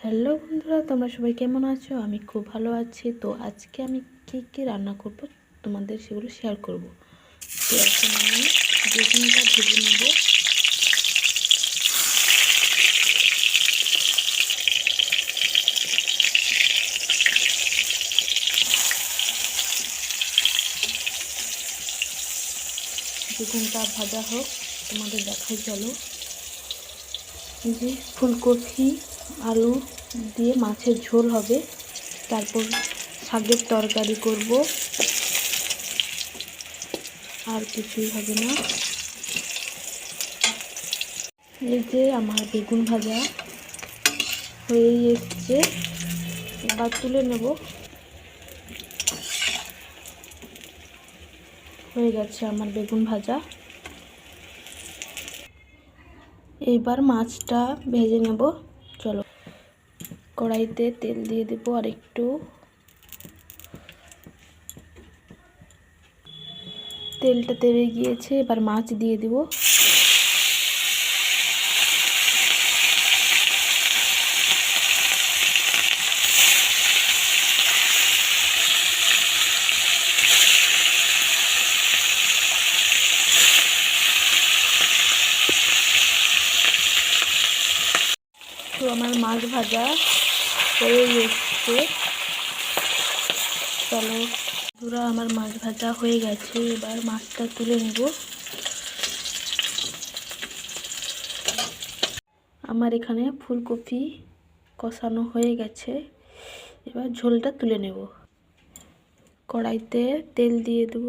Hello বন্ধুরা, তোমরা সবাই কেমন আছো? আমি খুব ভালো আছি। তো আজকে আমি কী রান্না করব তোমাদের সেগুলো শেয়ার করব। তো এখন আমি বেগুনটা ভেজে নেব। বেগুনটা ভাজা হোক, তোমাদের দেখাই চলো। এই যে ফুলকপি আলু দিয়ে মাছের ঝোল হবে, তারপর শাকের তরকারি করব, আর কিছুই হবে না। এই যে আমার বেগুন ভাজা হয়ে এসছে, এবার তুলে নেব। হয়ে গেছে আমার বেগুন ভাজা। এইবার মাছটা ভেজে নেব। চলো, কড়াইতে তেল দিয়ে দেব আর একটু। তেলটা তেলে গিয়েছে, এবার মাছ দিয়ে দিব। তো আমার মাছ ভাজা হয়ে এসছে। চলো পুরো আমার মাছ ভাজা হয়ে গেছে, এবার মাছটা তুলে নেব। আমার এখানে ফুলকপি কষানো হয়ে গেছে, এবার ঝোলটা তুলে নেব। কড়াইতে তেল দিয়ে দেব।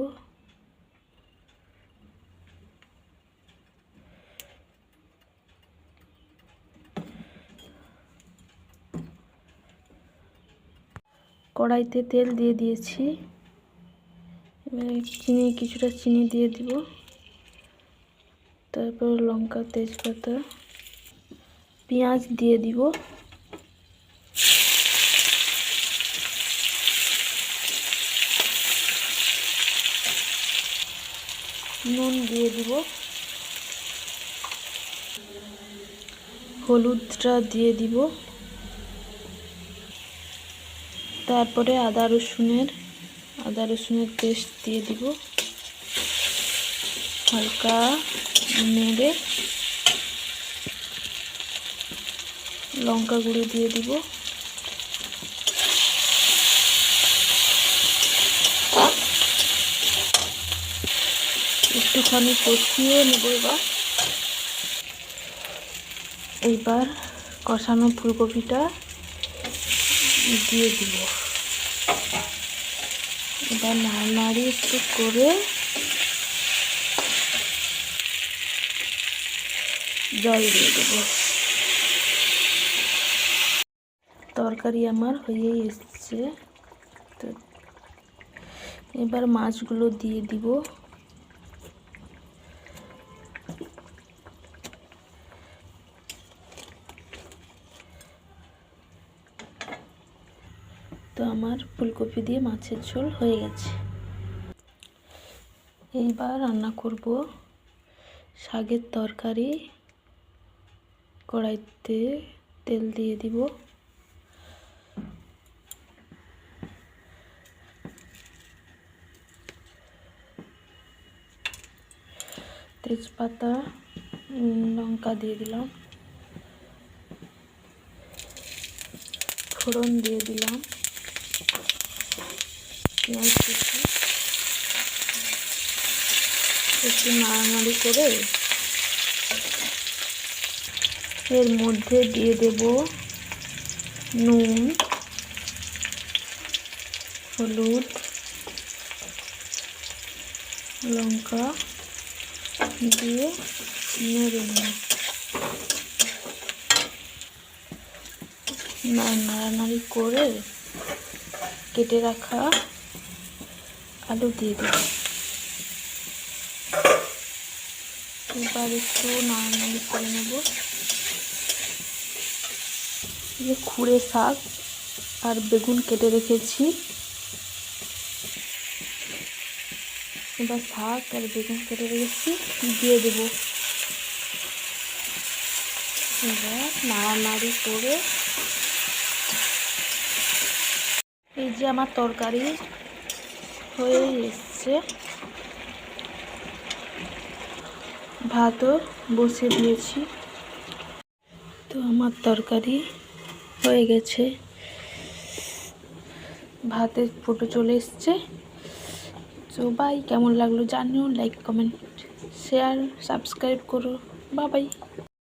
কড়াইতে তেল দিয়ে দিয়েছি, এবার কিছুটা চিনি দিয়ে দিব, তারপর লঙ্কা তেজপাতা পেঁয়াজ দিয়ে দিব। নুন দিয়ে দিব, হলুদটা দিয়ে দিব, তারপরে আদা রসুনের পেস্ট দিয়ে দিব। হালকা নেড়ে লঙ্কা গুঁড়ো দিয়ে দিব। একটুখানি কষিয়ে নেব। এইবার কষানো ফুলকপিটা দিয়ে দিব। এবার নাড়ানাড়ি একটু করে জল দিয়ে দেব। তরকারি আমার হয়ে এসছে। তো এবার মাছগুলো দিয়ে দিব। তো আমার ফুলকপি দিয়ে মাছের ঝোল হয়ে গেছে। এইবার রান্না করব শাকের তরকারি। কড়াইতে তেল দিয়ে দিব। তেজপাতা লঙ্কা দিয়ে দিলাম, ফোড়ন দিয়ে দিলাম, পেঁয়াজ কুচি একটু নাড়ানাড়ি করে এর মধ্যে দিয়ে দেব নুন, হলুদ, লঙ্কা দিয়ে নেড়ে নাড়ানাড়ি করে কেটে রাখা আলু দিয়ে দেব। এবার একটু নাড়ানাড়ি করে নেব। যে খুঁড়ে শাক আর বেগুন কেটে রেখেছি, এবার শাক আর বেগুন কেটে রেখেছি দিয়ে দেব। এবার নাড়ানাড়ি করে এই যে আমার তরকারি হয়ে এসছে, ভাতও বসিয়ে দিয়েছি। তো আমার তরকারি হয়ে গেছে, ভাতের ফুটো চলে এসছে। তো বাই, কেমন লাগলো জানিও, লাইক কমেন্ট শেয়ার সাবস্ক্রাইব করো, বাই বাই।